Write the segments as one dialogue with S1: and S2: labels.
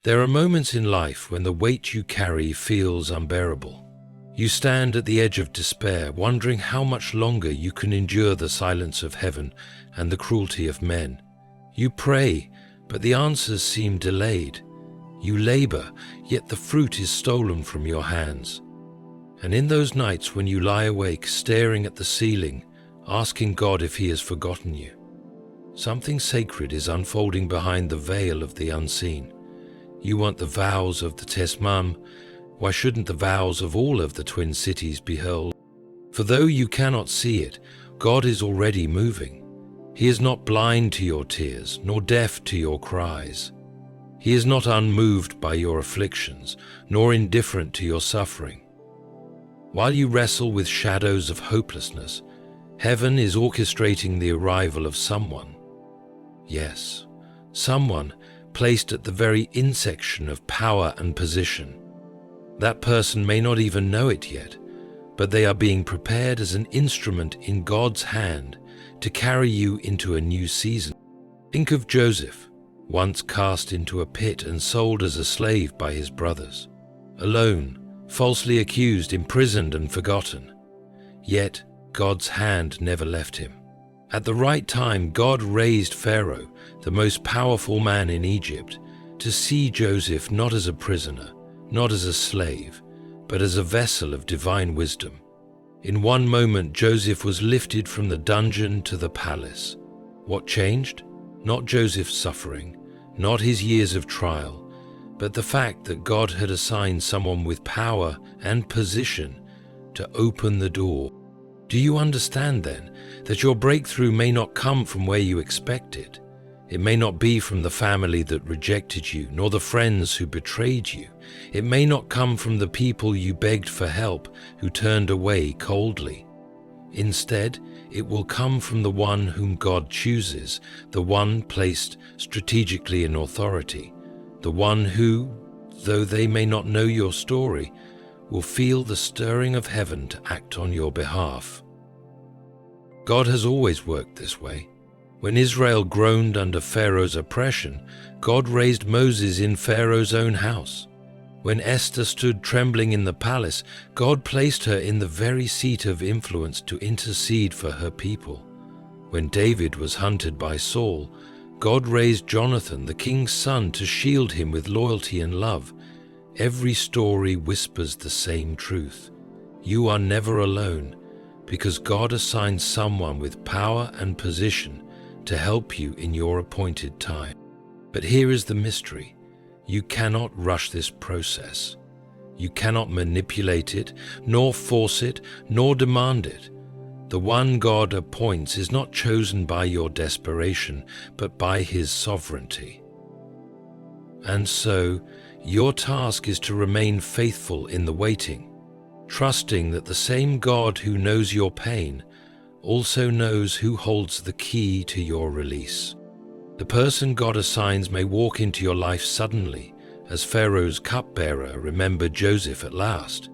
S1: There are moments in life when the weight you carry feels unbearable. You stand at the edge of despair, wondering how much longer you can endure the silence of heaven and the cruelty of men. You pray, but the answers seem delayed. You labor, yet the fruit is stolen from your hands. And in those nights when you lie awake, staring at the ceiling, asking God if He has forgotten you, something sacred is unfolding behind the veil of the unseen. You want the vows of the Tesmam. Why shouldn't the vows of all of the twin cities be hurled? For though you cannot see it, God is already moving. He is not blind to your tears, nor deaf to your cries. He is not unmoved by your afflictions, nor indifferent to your suffering. While you wrestle with shadows of hopelessness, heaven is orchestrating the arrival of someone. Yes, someone placed at the very intersection of power and position. That person may not even know it yet, but they are being prepared as an instrument in God's hand to carry you into a new season. Think of Joseph, once cast into a pit and sold as a slave by his brothers, alone, falsely accused, imprisoned and forgotten. Yet God's hand never left him. At the right time, God raised Pharaoh, the most powerful man in Egypt, to see Joseph not as a prisoner, not as a slave, but as a vessel of divine wisdom. In one moment, Joseph was lifted from the dungeon to the palace. What changed? Not Joseph's suffering, not his years of trial, but the fact that God had assigned someone with power and position to open the door. Do you understand then that your breakthrough may not come from where you expect it? It may not be from the family that rejected you, nor the friends who betrayed you. It may not come from the people you begged for help who turned away coldly. Instead, it will come from the one whom God chooses, the one placed strategically in authority, the one who, though they may not know your story, will feel the stirring of heaven to act on your behalf. God has always worked this way. When Israel groaned under Pharaoh's oppression, God raised Moses in Pharaoh's own house. When Esther stood trembling in the palace, God placed her in the very seat of influence to intercede for her people. When David was hunted by Saul, God raised Jonathan, the king's son, to shield him with loyalty and love. Every story whispers the same truth. You are never alone, because God assigns someone with power and position to help you in your appointed time. But here is the mystery. You cannot rush this process. You cannot manipulate it, nor force it, nor demand it. The one God appoints is not chosen by your desperation, but by His sovereignty. And so, your task is to remain faithful in the waiting, trusting that the same God who knows your pain also knows who holds the key to your release. The person God assigns may walk into your life suddenly, as Pharaoh's cupbearer remembered Joseph at last,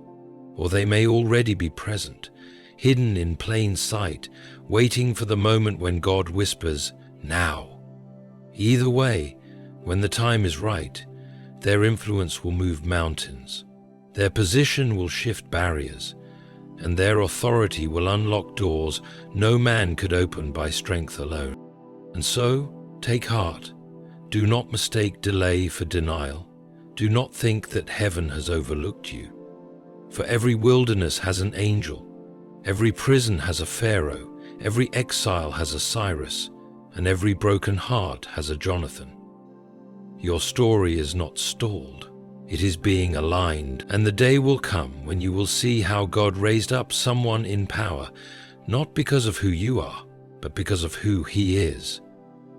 S1: or they may already be present, hidden in plain sight, waiting for the moment when God whispers, "Now." Either way, when the time is right, their influence will move mountains, their position will shift barriers, and their authority will unlock doors no man could open by strength alone. And so, take heart. Do not mistake delay for denial. Do not think that heaven has overlooked you. For every wilderness has an angel, every prison has a Pharaoh, every exile has a Cyrus, and every broken heart has a Jonathan. Your story is not stalled. It is being aligned, and the day will come when you will see how God raised up someone in power, not because of who you are, but because of who He is.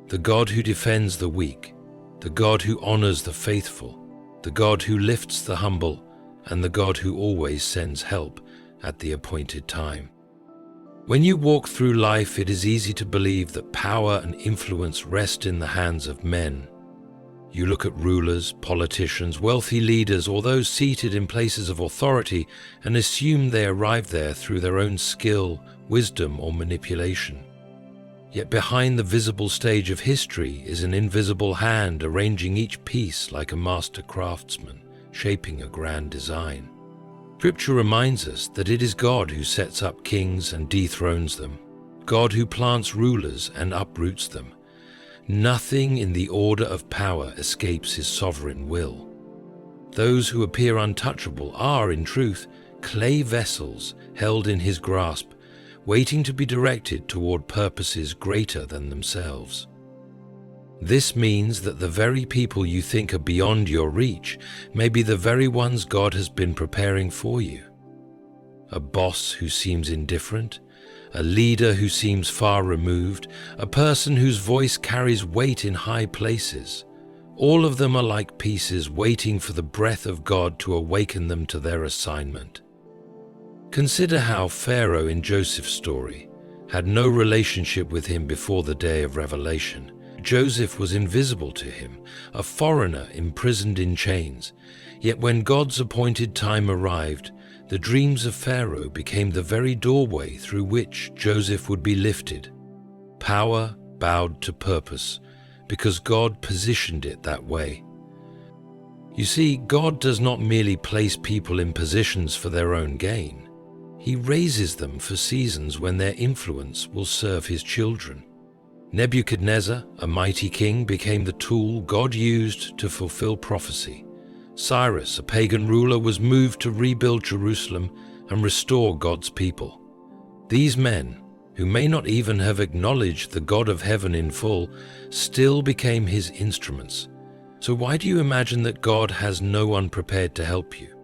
S1: The God who defends the weak, the God who honors the faithful, the God who lifts the humble, and the God who always sends help at the appointed time. When you walk through life, it is easy to believe that power and influence rest in the hands of men. You look at rulers, politicians, wealthy leaders, or those seated in places of authority and assume they arrived there through their own skill, wisdom, or manipulation. Yet behind the visible stage of history is an invisible hand arranging each piece like a master craftsman, shaping a grand design. Scripture reminds us that it is God who sets up kings and dethrones them, God who plants rulers and uproots them. Nothing in the order of power escapes his sovereign will. Those who appear untouchable are, in truth, clay vessels held in his grasp, waiting to be directed toward purposes greater than themselves. This means that the very people you think are beyond your reach may be the very ones God has been preparing for you. A boss who seems indifferent, a leader who seems far removed, a person whose voice carries weight in high places. All of them are like pieces waiting for the breath of God to awaken them to their assignment. Consider how Pharaoh in Joseph's story had no relationship with him before the day of revelation. Joseph was invisible to him, a foreigner imprisoned in chains. Yet when God's appointed time arrived, the dreams of Pharaoh became the very doorway through which Joseph would be lifted. Power bowed to purpose, because God positioned it that way. You see, God does not merely place people in positions for their own gain. He raises them for seasons when their influence will serve his children. Nebuchadnezzar, a mighty king, became the tool God used to fulfill prophecy. Cyrus, a pagan ruler, was moved to rebuild Jerusalem and restore God's people. These men, who may not even have acknowledged the God of heaven in full, still became his instruments. So why do you imagine that God has no one prepared to help you?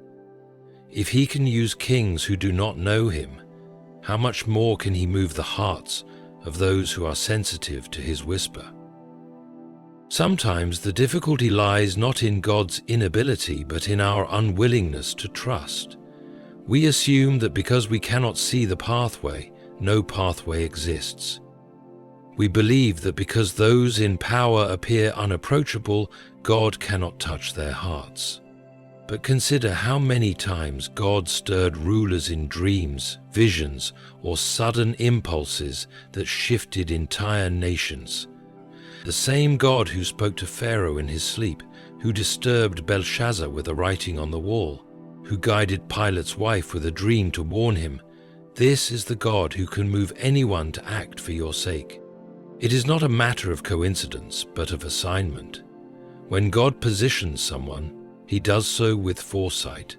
S1: If he can use kings who do not know him, how much more can he move the hearts of those who are sensitive to his whisper? Sometimes the difficulty lies not in God's inability, but in our unwillingness to trust. We assume that because we cannot see the pathway, no pathway exists. We believe that because those in power appear unapproachable, God cannot touch their hearts. But consider how many times God stirred rulers in dreams, visions, or sudden impulses that shifted entire nations. The same God who spoke to Pharaoh in his sleep, who disturbed Belshazzar with a writing on the wall, who guided Pilate's wife with a dream to warn him, this is the God who can move anyone to act for your sake. It is not a matter of coincidence, but of assignment. When God positions someone, he does so with foresight.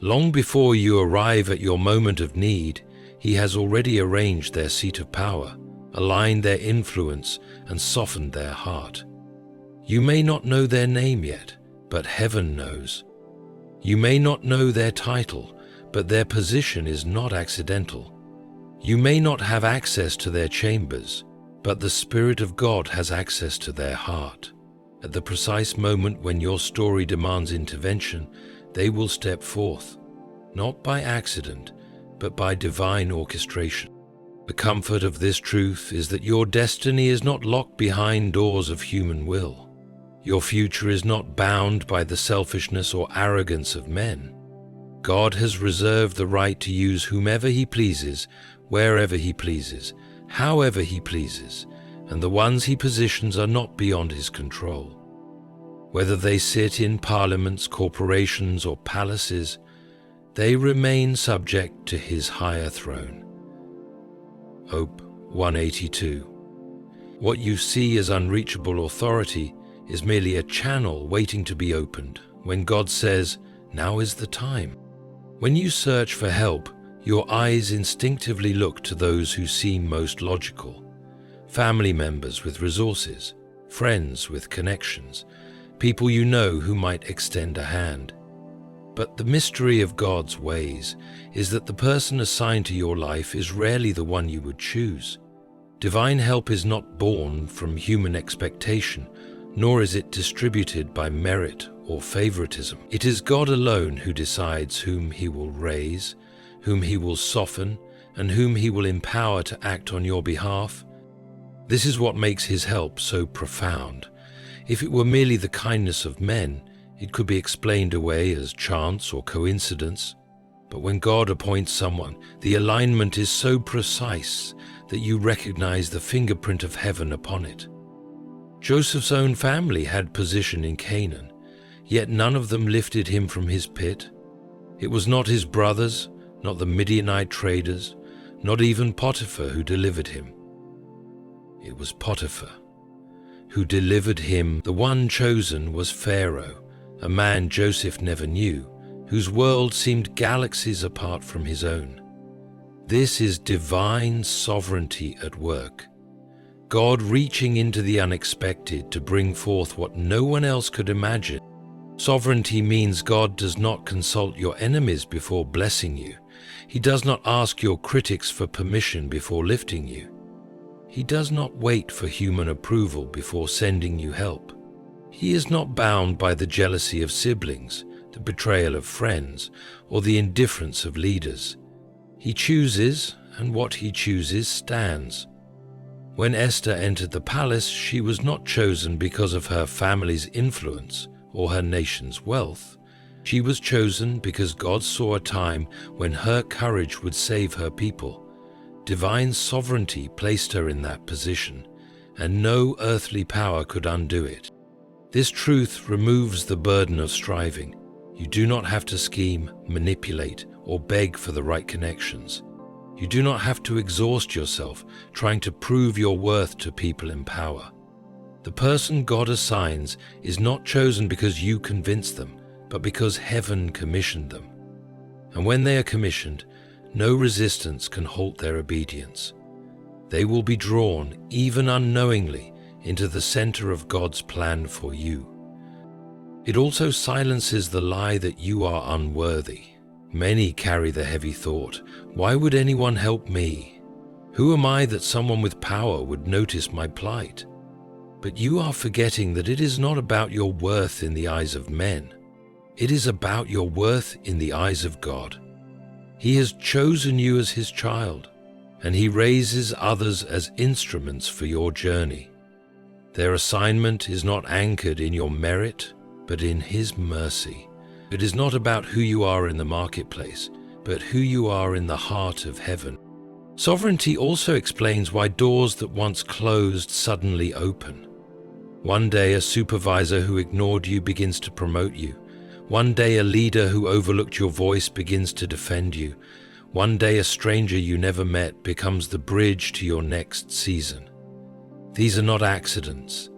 S1: Long before you arrive at your moment of need, he has already arranged their seat of power, aligned their influence, and softened their heart. You may not know their name yet, but heaven knows. You may not know their title, but their position is not accidental. You may not have access to their chambers, but the Spirit of God has access to their heart. At the precise moment when your story demands intervention, they will step forth, not by accident, but by divine orchestration. The comfort of this truth is that your destiny is not locked behind doors of human will. Your future is not bound by the selfishness or arrogance of men. God has reserved the right to use whomever he pleases, wherever he pleases, however he pleases, and the ones he positions are not beyond his control. Whether they sit in parliaments, corporations, or palaces, they remain subject to his higher throne. Hope 182. What you see as unreachable authority is merely a channel waiting to be opened when God says, "Now is the time." When you search for help, your eyes instinctively look to those who seem most logical. Family members with resources, friends with connections, people you know who might extend a hand. But the mystery of God's ways is that the person assigned to your life is rarely the one you would choose. Divine help is not born from human expectation, nor is it distributed by merit or favoritism. It is God alone who decides whom he will raise, whom he will soften, and whom he will empower to act on your behalf. This is what makes his help so profound. If it were merely the kindness of men, it could be explained away as chance or coincidence. But when God appoints someone, the alignment is so precise that you recognize the fingerprint of heaven upon it. Joseph's own family had position in Canaan, yet none of them lifted him from his pit. It was not his brothers, not the Midianite traders, not even Potiphar who delivered him. It was Potiphar who delivered him. The one chosen was Pharaoh, a man Joseph never knew, whose world seemed galaxies apart from his own. This is divine sovereignty at work. God reaching into the unexpected to bring forth what no one else could imagine. Sovereignty means God does not consult your enemies before blessing you. He does not ask your critics for permission before lifting you. He does not wait for human approval before sending you help. He is not bound by the jealousy of siblings, the betrayal of friends, or the indifference of leaders. He chooses, and what he chooses stands. When Esther entered the palace, she was not chosen because of her family's influence or her nation's wealth. She was chosen because God saw a time when her courage would save her people. Divine sovereignty placed her in that position, and no earthly power could undo it. This truth removes the burden of striving. You do not have to scheme, manipulate, or beg for the right connections. You do not have to exhaust yourself trying to prove your worth to people in power. The person God assigns is not chosen because you convinced them, but because heaven commissioned them. And when they are commissioned, no resistance can halt their obedience. They will be drawn, even unknowingly, into the center of God's plan for you. It also silences the lie that you are unworthy. Many carry the heavy thought, why would anyone help me? Who am I that someone with power would notice my plight? But you are forgetting that it is not about your worth in the eyes of men. It is about your worth in the eyes of God. He has chosen you as his child, and he raises others as instruments for your journey. Their assignment is not anchored in your merit, but in his mercy. It is not about who you are in the marketplace, but who you are in the heart of heaven. Sovereignty also explains why doors that once closed suddenly open. One day a supervisor who ignored you begins to promote you. One day a leader who overlooked your voice begins to defend you. One day a stranger you never met becomes the bridge to your next season. These are not accidents.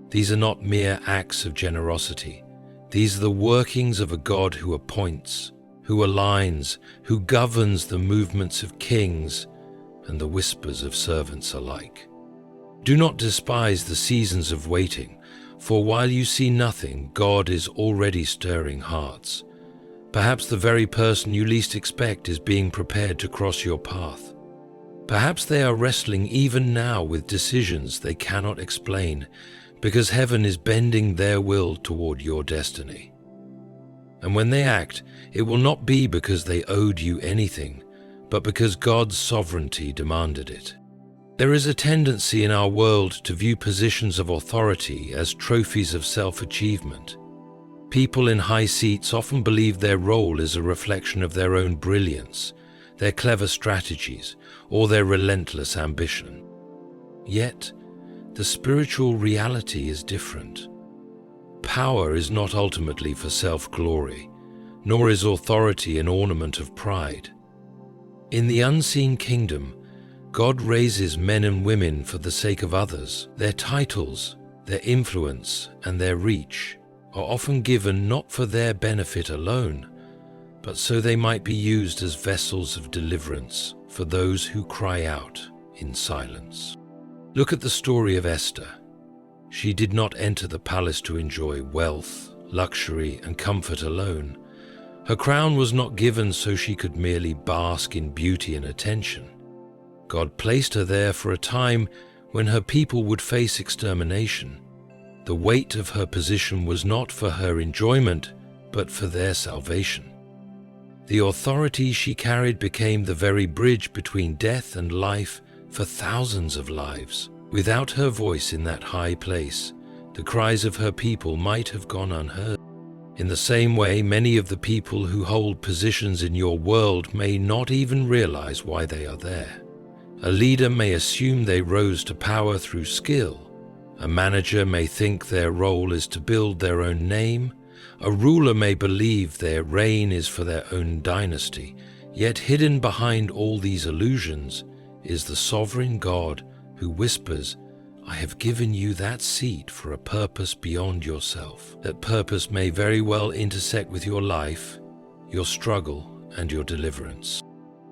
S1: These are not mere acts of generosity. These are the workings of a God who appoints, who aligns, who governs the movements of kings and the whispers of servants alike. Do not despise the seasons of waiting, for while you see nothing, God is already stirring hearts. Perhaps the very person you least expect is being prepared to cross your path. Perhaps they are wrestling even now with decisions they cannot explain, because heaven is bending their will toward your destiny. And when they act, it will not be because they owed you anything, but because God's sovereignty demanded it. There is a tendency in our world to view positions of authority as trophies of self-achievement. People in high seats often believe their role is a reflection of their own brilliance, their clever strategies, or their relentless ambition. Yet, the spiritual reality is different. Power is not ultimately for self-glory, nor is authority an ornament of pride. In the unseen kingdom, God raises men and women for the sake of others. Their titles, their influence, and their reach are often given not for their benefit alone, but so they might be used as vessels of deliverance for those who cry out in silence. Look at the story of Esther. She did not enter the palace to enjoy wealth, luxury, and comfort alone. Her crown was not given so she could merely bask in beauty and attention. God placed her there for a time when her people would face extermination. The weight of her position was not for her enjoyment, but for their salvation. The authority she carried became the very bridge between death and life for thousands of lives. Without her voice in that high place, the cries of her people might have gone unheard. In the same way, many of the people who hold positions in your world may not even realize why they are there. A leader may assume they rose to power through skill. A manager may think their role is to build their own name. A ruler may believe their reign is for their own dynasty. Yet hidden behind all these illusions is the sovereign God who whispers, "I have given you that seat for a purpose beyond yourself." That purpose may very well intersect with your life, your struggle, and your deliverance.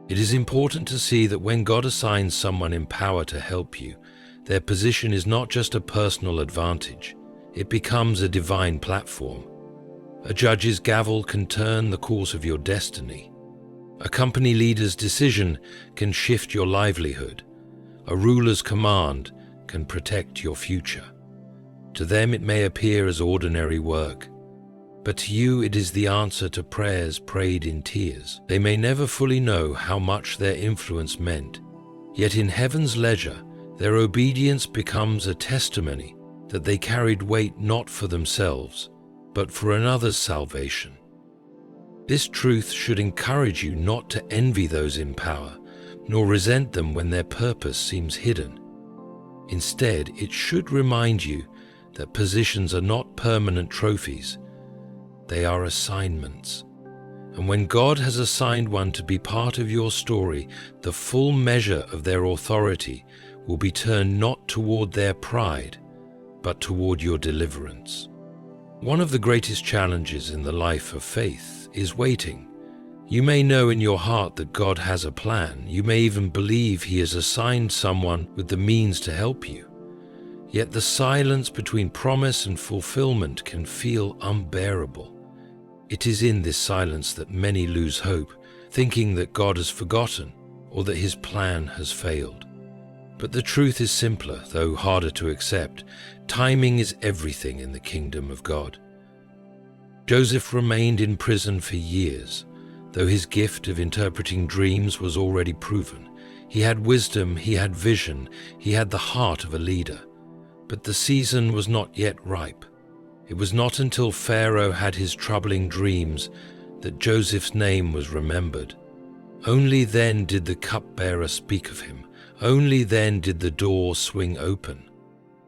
S1: It is important to see that when God assigns someone in power to help you, their position is not just a personal advantage. It becomes a divine platform. A judge's gavel can turn the course of your destiny. A company leader's decision can shift your livelihood. A ruler's command can protect your future. To them it may appear as ordinary work, but to you it is the answer to prayers prayed in tears. They may never fully know how much their influence meant, yet in heaven's leisure, their obedience becomes a testimony that they carried weight not for themselves, but for another's salvation. This truth should encourage you not to envy those in power, nor resent them when their purpose seems hidden. Instead, it should remind you that positions are not permanent trophies, they are assignments. And when God has assigned one to be part of your story, the full measure of their authority will be turned not toward their pride, but toward your deliverance. One of the greatest challenges in the life of faith is waiting. You may know in your heart that God has a plan. You may even believe He has assigned someone with the means to help you. Yet the silence between promise and fulfillment can feel unbearable. It is in this silence that many lose hope, thinking that God has forgotten or that His plan has failed. But the truth is simpler, though harder to accept. Timing is everything in the kingdom of God. Joseph remained in prison for years. Though his gift of interpreting dreams was already proven, he had wisdom, he had vision, he had the heart of a leader. But the season was not yet ripe. It was not until Pharaoh had his troubling dreams that Joseph's name was remembered. Only then did the cupbearer speak of him. Only then did the door swing open.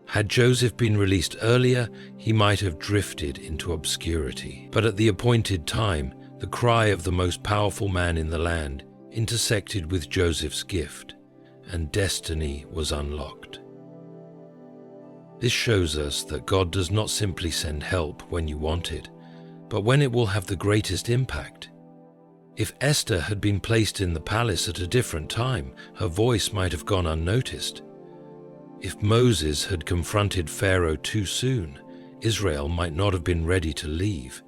S1: Had Joseph been released earlier, he might have drifted into obscurity. But at the appointed time, the cry of the most powerful man in the land intersected with Joseph's gift, and destiny was unlocked. This shows us that God does not simply send help when you want it, but when it will have the greatest impact. If Esther had been placed in the palace at a different time, her voice might have gone unnoticed. If Moses had confronted Pharaoh too soon, Israel might not have been ready to leave.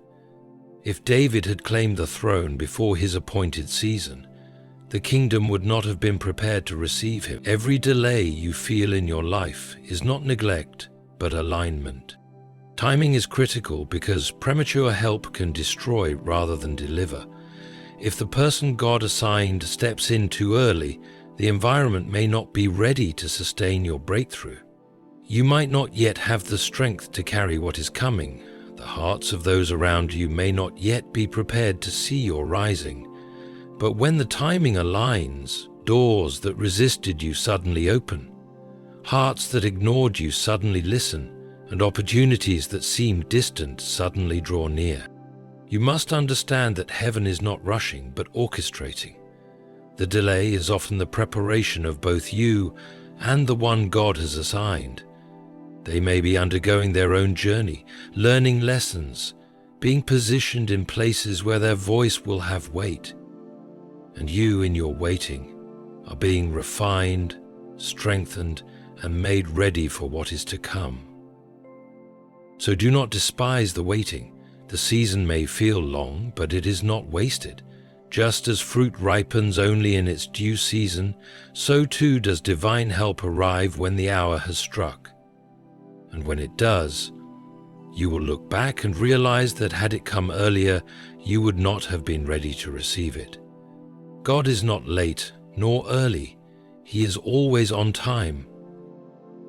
S1: If David had claimed the throne before his appointed season, the kingdom would not have been prepared to receive him. Every delay you feel in your life is not neglect, but alignment. Timing is critical because premature help can destroy rather than deliver. If the person God assigned steps in too early, the environment may not be ready to sustain your breakthrough. You might not yet have the strength to carry what is coming. The hearts of those around you may not yet be prepared to see your rising. But when the timing aligns, doors that resisted you suddenly open. Hearts that ignored you suddenly listen, and opportunities that seemed distant suddenly draw near. You must understand that heaven is not rushing, but orchestrating. The delay is often the preparation of both you and the one God has assigned. They may be undergoing their own journey, learning lessons, being positioned in places where their voice will have weight. And you, in your waiting, are being refined, strengthened, and made ready for what is to come. So do not despise the waiting. The season may feel long, but it is not wasted. Just as fruit ripens only in its due season, so too does divine help arrive when the hour has struck. And when it does, you will look back and realize that had it come earlier, you would not have been ready to receive it. God is not late nor early. He is always on time.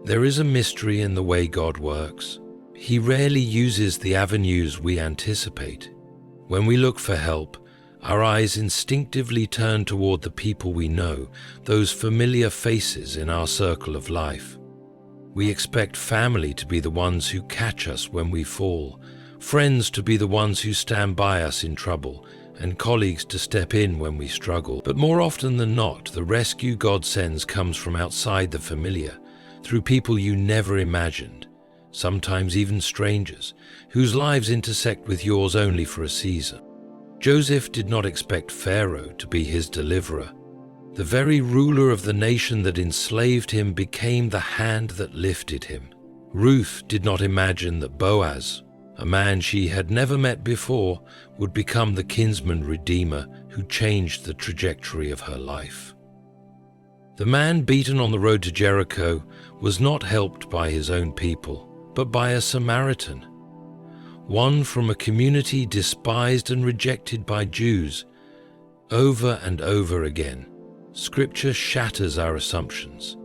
S1: There is a mystery in the way God works. He rarely uses the avenues we anticipate. When we look for help, our eyes instinctively turn toward the people we know, those familiar faces in our circle of life. We expect family to be the ones who catch us when we fall, friends to be the ones who stand by us in trouble, and colleagues to step in when we struggle. But more often than not, the rescue God sends comes from outside the familiar, through people you never imagined, sometimes even strangers, whose lives intersect with yours only for a season. Joseph did not expect Pharaoh to be his deliverer. The very ruler of the nation that enslaved him became the hand that lifted him. Ruth did not imagine that Boaz, a man she had never met before, would become the kinsman redeemer who changed the trajectory of her life. The man beaten on the road to Jericho was not helped by his own people, but by a Samaritan, one from a community despised and rejected by Jews. Over and over again, Scripture shatters our assumptions,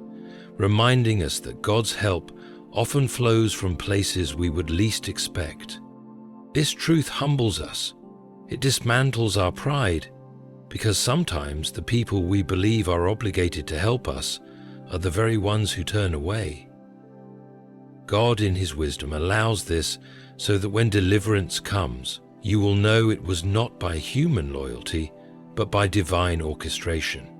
S1: reminding us that God's help often flows from places we would least expect. This truth humbles us. It dismantles our pride, because sometimes the people we believe are obligated to help us are the very ones who turn away. God, in His wisdom, allows this so that when deliverance comes, you will know it was not by human loyalty, but by divine orchestration.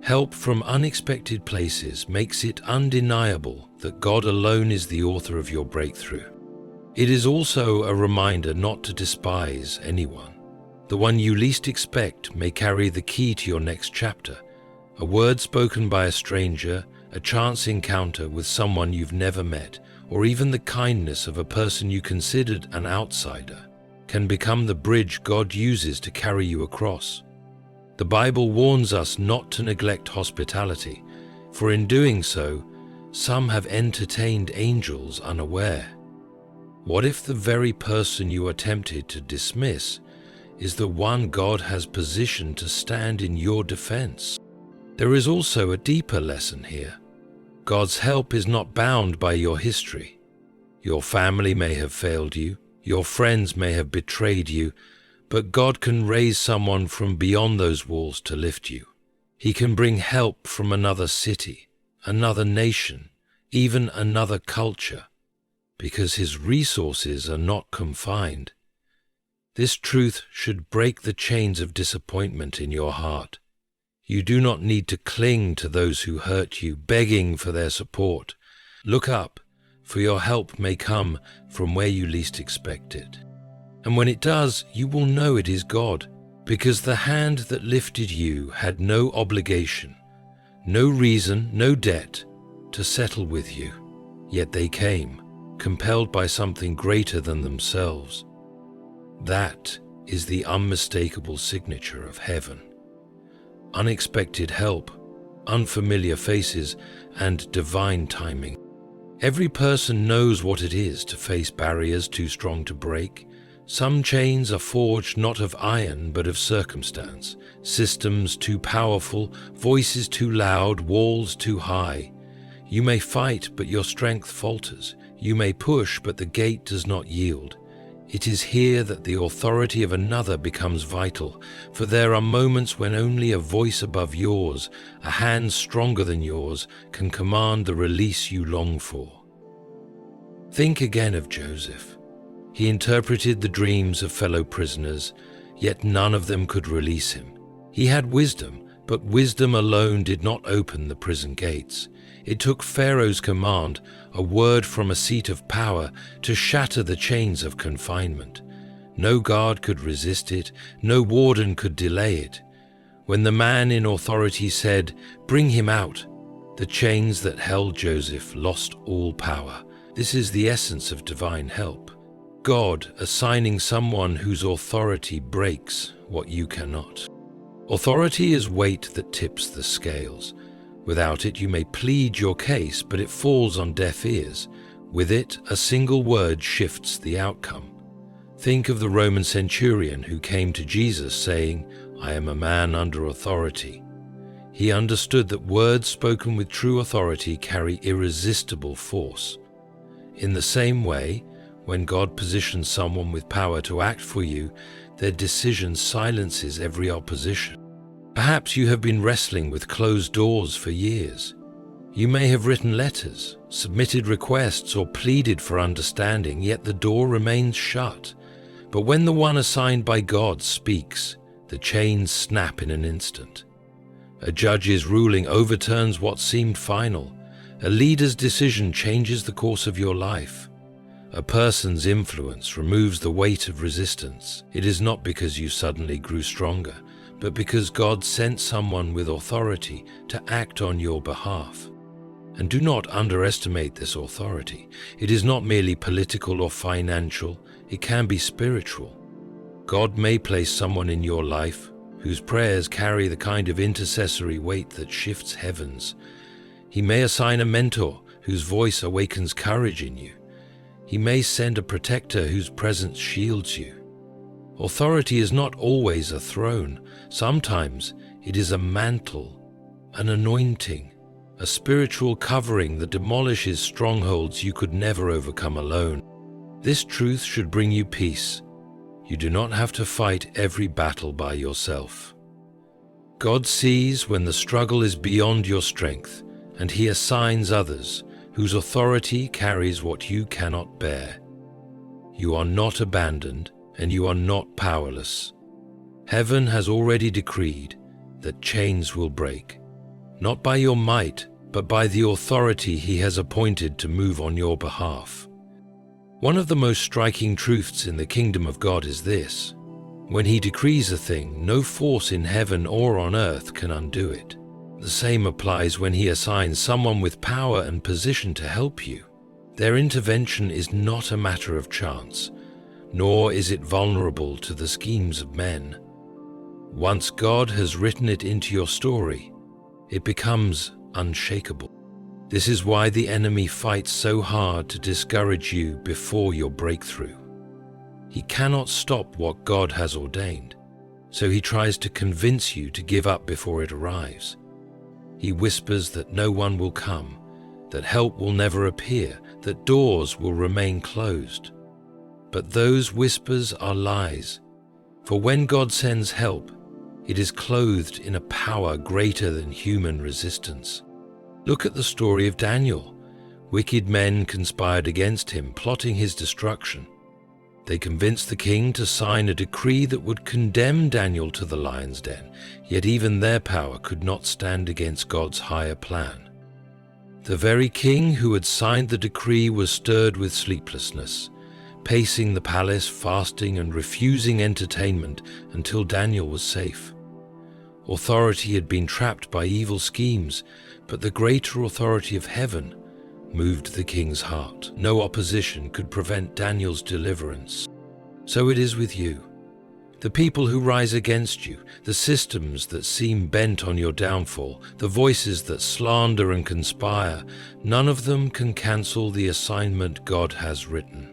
S1: Help from unexpected places makes it undeniable that God alone is the author of your breakthrough. It is also a reminder not to despise anyone. The one you least expect may carry the key to your next chapter. A word spoken by a stranger, a chance encounter with someone you've never met, or even the kindness of a person you considered an outsider, can become the bridge God uses to carry you across. The Bible warns us not to neglect hospitality, for in doing so, some have entertained angels unaware. What if the very person you are tempted to dismiss is the one God has positioned to stand in your defense? There is also a deeper lesson here. God's help is not bound by your history. Your family may have failed you, your friends may have betrayed you, but God can raise someone from beyond those walls to lift you. He can bring help from another city, another nation, even another culture, because His resources are not confined. This truth should break the chains of disappointment in your heart. You do not need to cling to those who hurt you, begging for their support. Look up, for your help may come from where you least expect it. And when it does, you will know it is God, because the hand that lifted you had no obligation, no reason, no debt to settle with you. Yet they came, compelled by something greater than themselves. That is the unmistakable signature of heaven. Unexpected help, unfamiliar faces, and divine timing. Every person knows what it is to face barriers too strong to break. Some chains are forged not of iron but of circumstance, systems too powerful, voices too loud, walls too high. You may fight, but your strength falters. You may push, but the gate does not yield. It is here that the authority of another becomes vital, for there are moments when only a voice above yours, a hand stronger than yours, can command the release you long for. Think again of Joseph. He interpreted the dreams of fellow prisoners, yet none of them could release him. He had wisdom, but wisdom alone did not open the prison gates. It took Pharaoh's command, a word from a seat of power, to shatter the chains of confinement. No guard could resist it, no warden could delay it. When the man in authority said, "Bring him out," the chains that held Joseph lost all power. This is the essence of divine help. God assigning someone whose authority breaks what you cannot. Authority is weight that tips the scales. Without it, you may plead your case, but it falls on deaf ears. With it, a single word shifts the outcome. Think of the Roman centurion who came to Jesus saying, "I am a man under authority." He understood that words spoken with true authority carry irresistible force. In the same way, when God positions someone with power to act for you, their decision silences every opposition. Perhaps you have been wrestling with closed doors for years. You may have written letters, submitted requests, or pleaded for understanding, yet the door remains shut. But when the one assigned by God speaks, the chains snap in an instant. A judge's ruling overturns what seemed final. A leader's decision changes the course of your life. A person's influence removes the weight of resistance. It is not because you suddenly grew stronger, but because God sent someone with authority to act on your behalf. And do not underestimate this authority. It is not merely political or financial, it can be spiritual. God may place someone in your life whose prayers carry the kind of intercessory weight that shifts heavens. He may assign a mentor whose voice awakens courage in you. He may send a protector whose presence shields you. Authority is not always a throne. Sometimes it is a mantle, an anointing, a spiritual covering that demolishes strongholds you could never overcome alone. This truth should bring you peace. You do not have to fight every battle by yourself. God sees when the struggle is beyond your strength, and He assigns others whose authority carries what you cannot bear. You are not abandoned, and you are not powerless. Heaven has already decreed that chains will break, not by your might, but by the authority He has appointed to move on your behalf. One of the most striking truths in the kingdom of God is this: when He decrees a thing, no force in heaven or on earth can undo it. The same applies when He assigns someone with power and position to help you. Their intervention is not a matter of chance, nor is it vulnerable to the schemes of men. Once God has written it into your story, it becomes unshakable. This is why the enemy fights so hard to discourage you before your breakthrough. He cannot stop what God has ordained, so he tries to convince you to give up before it arrives. He whispers that no one will come, that help will never appear, that doors will remain closed. But those whispers are lies, for when God sends help, it is clothed in a power greater than human resistance. Look at the story of Daniel. Wicked men conspired against him, plotting his destruction. They convinced the king to sign a decree that would condemn Daniel to the lion's den, yet even their power could not stand against God's higher plan. The very king who had signed the decree was stirred with sleeplessness, pacing the palace, fasting and refusing entertainment until Daniel was safe. Authority had been trapped by evil schemes, but the greater authority of heaven moved the king's heart. No opposition could prevent Daniel's deliverance. So it is with you. The people who rise against you, the systems that seem bent on your downfall, the voices that slander and conspire, none of them can cancel the assignment God has written.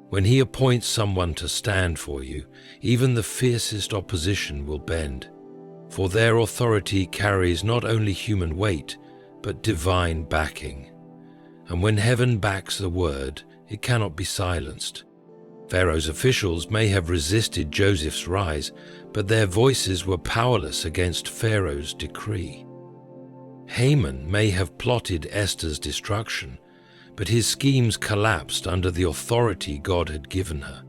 S1: When He appoints someone to stand for you, even the fiercest opposition will bend, for their authority carries not only human weight, but divine backing. And when heaven backs a word, it cannot be silenced. Pharaoh's officials may have resisted Joseph's rise, but their voices were powerless against Pharaoh's decree. Haman may have plotted Esther's destruction, but his schemes collapsed under the authority God had given her.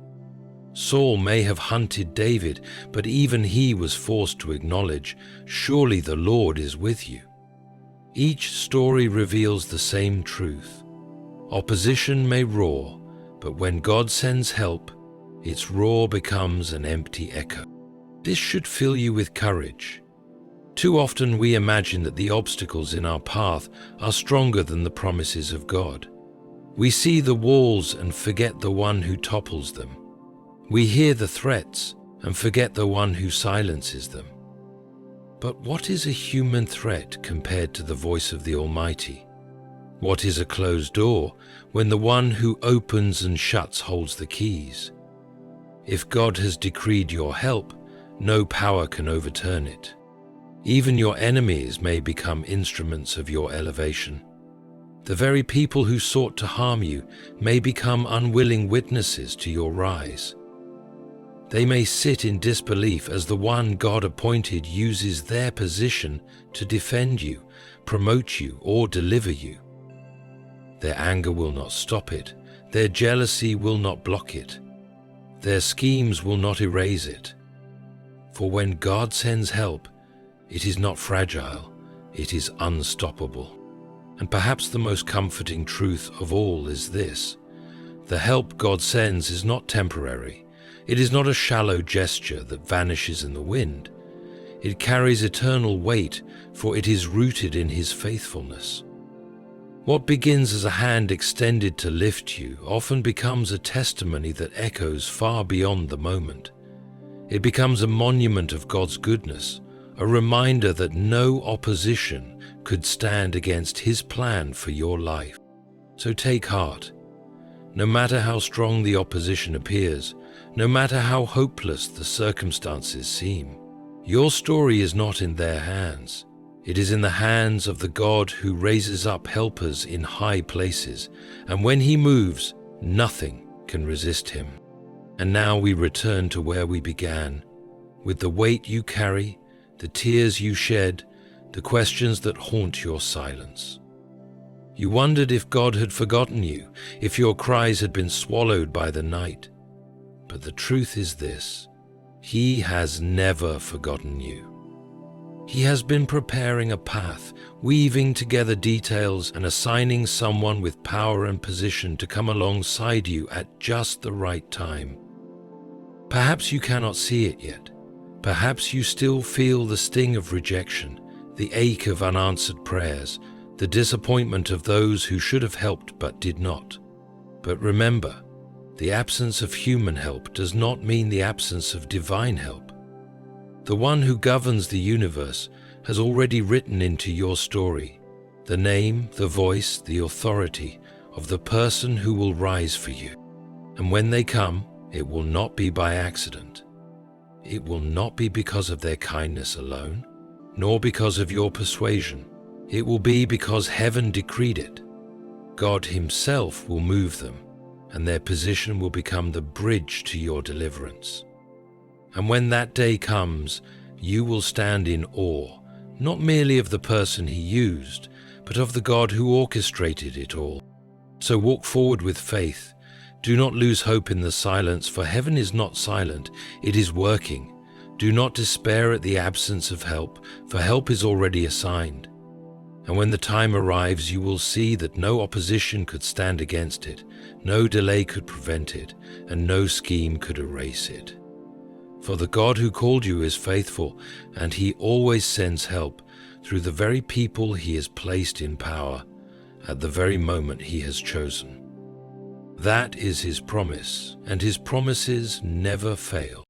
S1: Saul may have hunted David, but even he was forced to acknowledge, "Surely the Lord is with you." Each story reveals the same truth. Opposition may roar, but when God sends help, its roar becomes an empty echo. This should fill you with courage. Too often we imagine that the obstacles in our path are stronger than the promises of God. We see the walls and forget the one who topples them. We hear the threats and forget the one who silences them. But what is a human threat compared to the voice of the Almighty? What is a closed door when the one who opens and shuts holds the keys? If God has decreed your help, no power can overturn it. Even your enemies may become instruments of your elevation. The very people who sought to harm you may become unwilling witnesses to your rise. They may sit in disbelief as the one God appointed uses their position to defend you, promote you, or deliver you. Their anger will not stop it. Their jealousy will not block it. Their schemes will not erase it. For when God sends help, it is not fragile, it is unstoppable. And perhaps the most comforting truth of all is this: the help God sends is not temporary. It is not a shallow gesture that vanishes in the wind. It carries eternal weight, for it is rooted in His faithfulness. What begins as a hand extended to lift you often becomes a testimony that echoes far beyond the moment. It becomes a monument of God's goodness, a reminder that no opposition could stand against His plan for your life. So take heart. No matter how strong the opposition appears, no matter how hopeless the circumstances seem, your story is not in their hands. It is in the hands of the God who raises up helpers in high places, and when He moves, nothing can resist Him. And now we return to where we began, with the weight you carry, the tears you shed, the questions that haunt your silence. You wondered if God had forgotten you, if your cries had been swallowed by the night. But the truth is this: He has never forgotten you. He has been preparing a path, weaving together details and assigning someone with power and position to come alongside you at just the right time. Perhaps you cannot see it yet. Perhaps you still feel the sting of rejection, the ache of unanswered prayers, the disappointment of those who should have helped but did not. But remember, the absence of human help does not mean the absence of divine help. The one who governs the universe has already written into your story the name, the voice, the authority of the person who will rise for you. And when they come, it will not be by accident. It will not be because of their kindness alone, nor because of your persuasion. It will be because heaven decreed it. God Himself will move them, and their position will become the bridge to your deliverance. And when that day comes, you will stand in awe, not merely of the person He used, but of the God who orchestrated it all. So walk forward with faith. Do not lose hope in the silence, for heaven is not silent, it is working. Do not despair at the absence of help, for help is already assigned. And when the time arrives, you will see that no opposition could stand against it, no delay could prevent it, and no scheme could erase it. For the God who called you is faithful, and He always sends help through the very people He has placed in power at the very moment He has chosen. That is His promise, and His promises never fail.